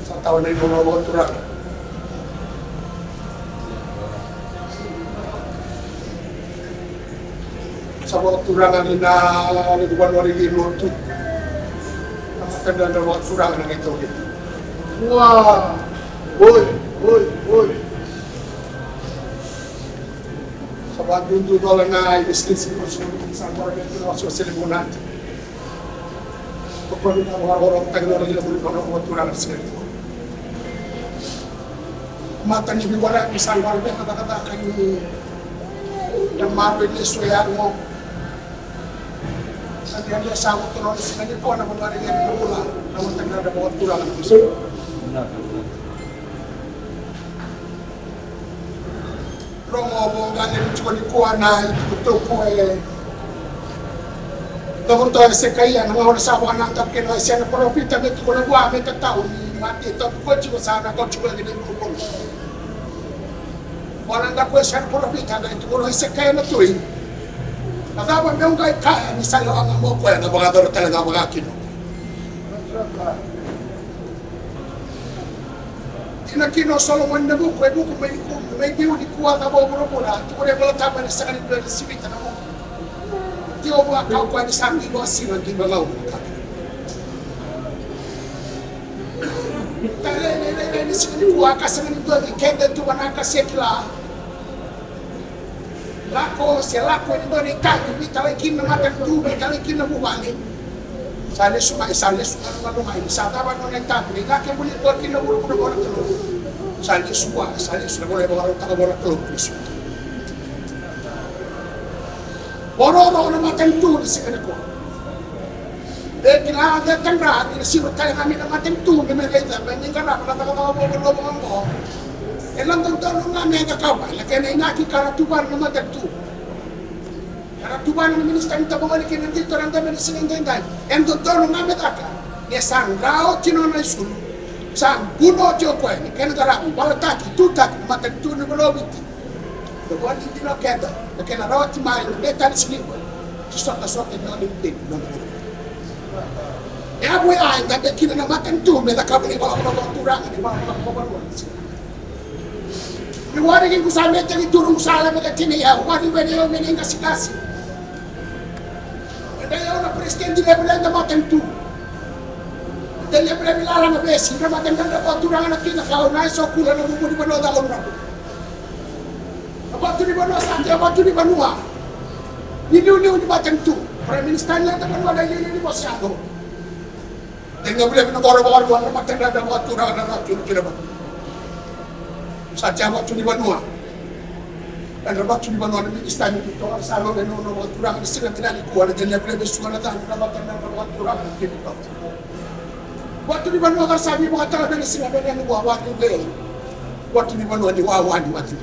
Sa taon na yung mga turang. Sa mga turangan na nagbuwan-wari inuto. Ang matanda na mga turangan ng ito. Wow! Uy! Sa mga dundudolan na inislis ko sa isang barangay ko na sa silibunan. Pagpapit ang mga orang tagal na nila mga turangan sa ito. Mata ni Biwara, isang barangay kata-kata kayo yang malu ini suya mo. Sabi niya sa ako tuloy sa kanya po na mga rin yung ulan na matagna na mga tulang ng gusto. Romo mo galing ko ni kuha na ito po Tawag to sa kaya na mga sa ako ng tapkin na siya na profita nito ko na buwa may tao ni mati ito ko chiko sana ko chiko na din ko. Walang na ko siya profita na ito ko na sa kaya na tuwing. Matapang yung kahit kaya, misalo ang amo ko yan, na mga daro talaga mga kino. Tinakino Solomon na buko, may biyo di kuha na mo muna muna, ito ko rin wala tama na sa kanila na simita na mo. Di ko mga kaukuha ni sa amin mga sinan, di mga ulo. Talay, ni sa kanila ka sa kanila, kenda ito manakasekla. Lako, selako ni beri kami, bitalekin na makan tubi, bitalekin na bubali. Sale sumai, rumah ini. Saat apa nona tapi, laki boleh tuan kina buru-buru orang telur. Sale boleh orang tak orang telur besok. Orang makan tubi sekarang ko. Kina ada tangga, ini sih berkali kami nak makan tubi mereka itu, meninggal apa kata ngomong. Elang tonton nga nga kawan, laki na inaki karatuban na madagto. Karatuban na minister nito bumalikin ng dito, ang dami na sininggan. En tonton nga medaka, ni sangrao tino na isulo, sang buno jo ko ni kenagara, balataki, tutaki, matagto na balobiti. Doon hindi na kenda, laki na rawat mai, beta ni sinipo. Sota na limpin, no. Ya boy ay, dati kina na matanto, medaka bali ba ako turangan ni mga kababawan. Iwari ko sa amin yung turong sala mga tiniya, wari yung mening kasi. Kaya na presidente na bilang na matanto. Dahil na bilang na besi, na matandang na paturangan na kinakaw na so kula na bumuli ba no da on rabo. Abatu ni ba no sa atin, abatu ni ba nuha. Niliw ni matanto. Prime Minister lang na ba na niliw ni Masyado. Dahil nga bilang pinagoro-boro na matandang na paturangan na natin kinabato. Sa Jawa ni Banua. Dan rabat ni Banua ni istana itu orang sama dengan orang turang di sini tidak dikuat dan lebih suara dan rabatan dan orang turang di situ. Waktu ni Banua kan sabi mengatakan dari sini ada yang buat ini. Waktu ni Banua di wawan mati.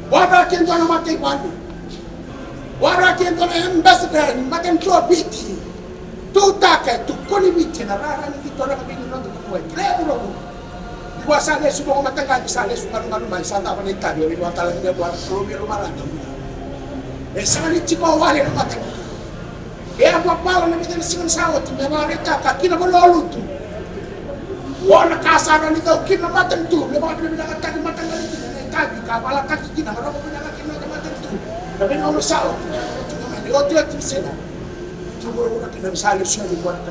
Wara kian tuan mati padu. Wara kian tuan ambassador ni makan tua biti. Tu tak tu koni biti na rara ni kita orang begini nanti kuat. Klebro. Kuasa dia semua matangga di sana suka-suka rumah sana apa nih tadi orang tua lagi dia buat rumah lagi. Sana ni ciko wali rumah tadi. Dia apa pala ni kita singan sawat ni apa mereka kaki na bololu tu. Wana kasar ni kau kina matan tu. Dia bawa dia bilang kaki matangga ni tadi kapala kaki kina orang bilang kaki matan tu. Tapi orang sawat. Cuma ni kau tu sini. Cuma orang kena misalnya sudah dibuat.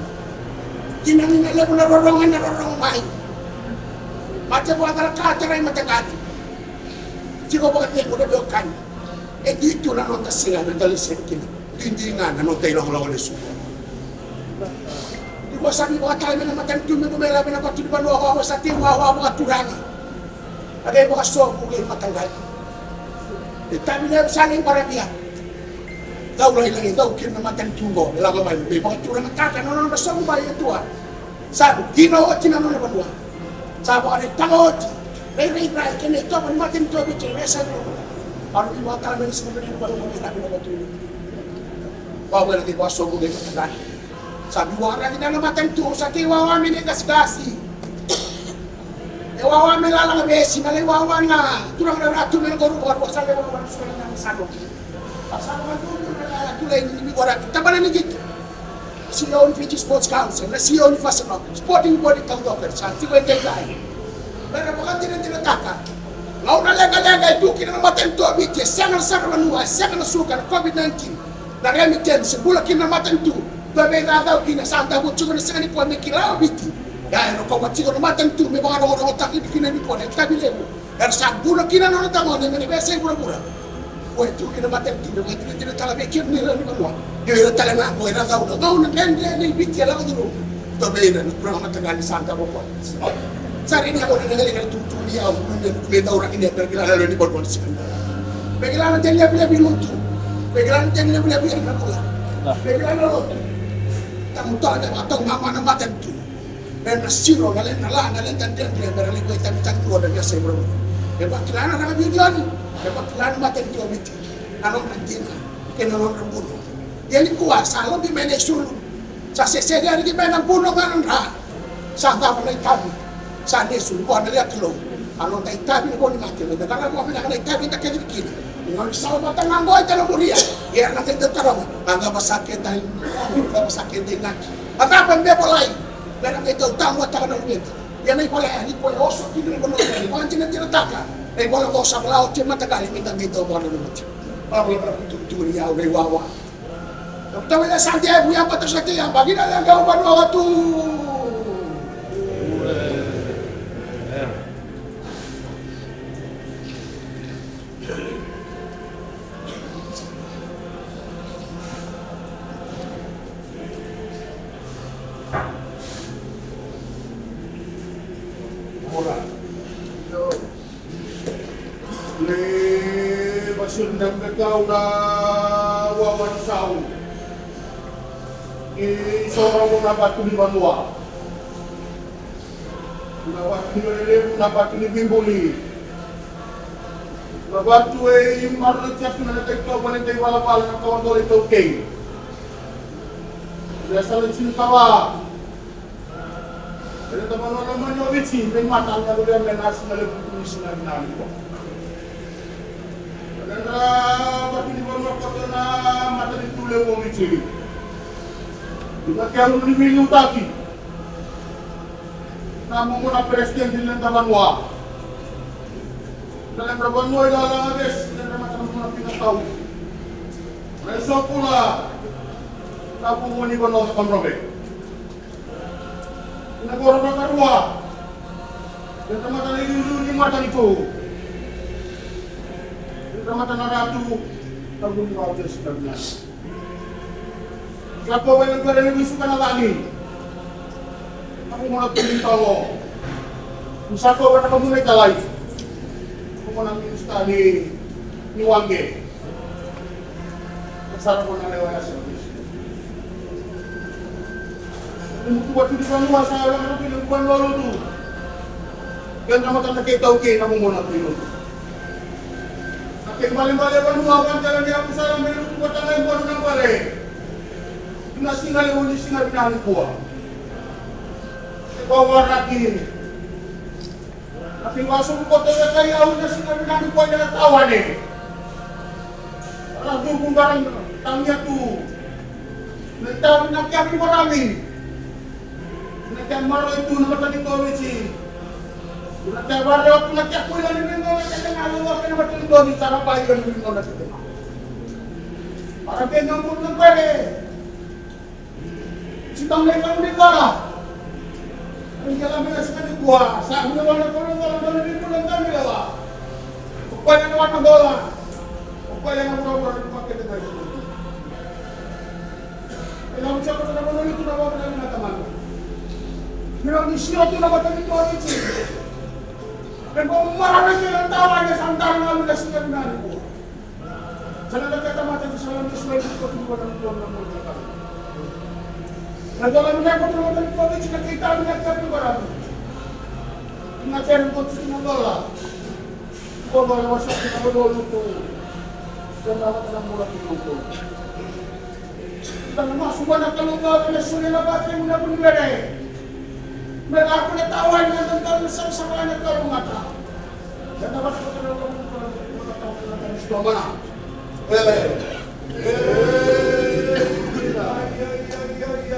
Kina ni nak benar orang mai. Macam buat kalau kata lain macam kata. Jika bukan dia muda dokan, itu nak nonton singa nonton listrik kini. Tintingan nonton ilang oleh semua. Di bawah sabi buat kali mana macam tu mela mana kau tu di bawah awak sati awak buat turang. Ada yang buat suam mungkin macam kali. Tapi dia saling para dia. Tahu lah ilang itu kini macam tunggu. Lagu main buat turang kata nonton bersama bayar tua. Sabu kino cina nonton berdua. Sabu ada tangot, rei kena itu pun makin tua bicara resan. Baru dibuat kalau ini sebenarnya baru mengira benda tu ini. Bawa lagi bawa sobu dia kata. Sabu orang ini nama tentu sakit wawan ini kasih. Wawan melalang besi, malah wawan lah. Turang ratu melakoru baru sampai wawan sudah nama satu. Pasal wawan tu ratu lain ini orang kita mana ni gitu. CEO ni Fiji Sports Council, na CEO ni Fasanok, sporting body tangdoker, sa tiwa yung kaya. Pero bakit tinataka? Ngaw na lega-lega, itu kina namatay ito, abit, sangal-sangal manuwa, sangal na suka, COVID-19, na remittance, bula kina namatay ito, babe gagaw kina, saan tawag suka na sa kanikuha, may kilaw, abit. Dahil no kawat siguro namatay ito, may mga orang otak, hindi kina nikuha, nagtabile mo. Pero saan bula kina na natangon, yung manibesa yung bula-bula. Kau itu kena mati tidak mati tidak tahu mikir ni lah ni manusia. Dia itu tak nak kau nak tahu. Kau nak dia ni bicara lah dulu. Tapi ini kurang mata kali santa bawa. Sari ni aku nak dengar itu dia. Dia tahu orang ini bergerak lalu ni berbuat sebentar. Bergerak nanti dia boleh bilang tu. Bergerak nanti dia boleh bilang apa? Bergerak lalu. Tak mudah ada atau mama nama tentu. Dan nasiro nalen nalan nalen dan dia beralih kau tak tak keluar dari saya berbuat. Lepas kelana orang video ni. Dapat kelana mati di omiti, anong nantina, kinanong rambuno. Yan yung kuwasa, alam di menek sulong. Sa sesegari di menang puno nga ng rahan. Sa tama na itabi, sa nesul, buwan na liya tulong. Anong na itabi na po ni mati, nagkakaroon mo na itabi na kinikin. Ngayon sa matang ang goy, tanong mo riyan. Yan natin ito tarong, ang masakit dahil, ang masakit dahil naki. At apan bebo lain, meron ito, tamo at taka ng umito. Yan ay pala yan, ito ay oso, kinunod mo nung mga tinataka. Eh wala ko sa laot yung matagal mitang ito ba na naman. Para wala tutuli yaw na iwawa. Tawa na Santiago yan pa to sa tiyan. Bagay na lang gawin mo ito. Sundang kau na wawan sau. Seorang pun dapat tulis manual. Dapat tulis dapat tulis bimbuli. Dapat tulis marut siap na natekto panentay wala na kawan ko ito okay. Biasa lecin kawa. Ada teman naman yo bici, may mata nga lugar na national tulis na namin. Bagi di bawah kota na mata di tule wong itu. Juga kalau di minggu tadi, namun muna presiden di Tabanwa. Dalam Tabanwa ialah agak dan mata muna pinataw. Reso pula, tapong muni kono sa kamrobe. Nagoro na karwa. Dan mata ni mata nito. Ramatan Ratu tahun 2019. Siapa yang negara ini suka lagi? Aku mau pilih tahu. Siapa yang kamu mulai kalai? Aku mau nanti studi ni wange. Pasal aku nak lewat servis. Untuk buat di sana saya orang pilih bukan lalu tu. Yang ramatan nak kita okey, kamu mau nanti pilih. Kembali-balik penuakan jalan yang besar menurut kota lain baru nampak. Ina singal yang unik singal binahan kuah. Bawa lagi. Tapi masuk kota yang kaya unik singal binahan kuah jangan tawa ni. Orang dukung barang tangnya tu. Nanti nak kami marami. Nak marah itu nama tadi kau beci. Nanti baru nak aku yang ini nak tengah luar kena betul doni cara bayi yang ini nak tengah. Orang yang pun nampak. Cintang mereka meninggal. Menjalan mereka sekali kuah. Saat menjalan kalau ini pun nanti mereka. Upaya yang warna bola. Upaya yang murah-murah dipakai dengan itu. Kalau siapa sudah menolak itu nama benar teman. Memang disirat itu nama tadi itu orang itu. Dan pemarah yang tawanya santaran lalu dah siap nari bu. Jangan kata mata di salam sesuai dengan kebutuhan Tuhan dan Tuhan. Dan kalau menyangkut dengan Tuhan jika kita menyaksikan barang, mengajar untuk semua kau boleh masuk ke dalam lupa dan dalam dalam mulut lupa. Dan masuk pada kalau kau boleh sulit lepas yang mudah pun berada. Mereka aku nak tawan dengan tentang sama-sama anak kau mata. Dan dapat kalau kau tahu tentang mana?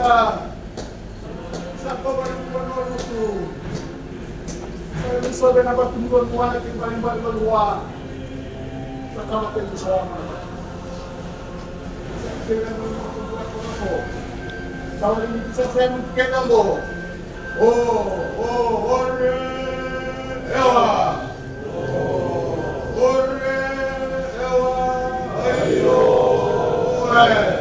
sa pagkakuan mo sa sabi na ba tumugon mo na yung balimbal luwa sa kamatay ko sa mga sa kailan mo tumugon ko sa waling sa siyang kena mo ore ewa ore ewa ayo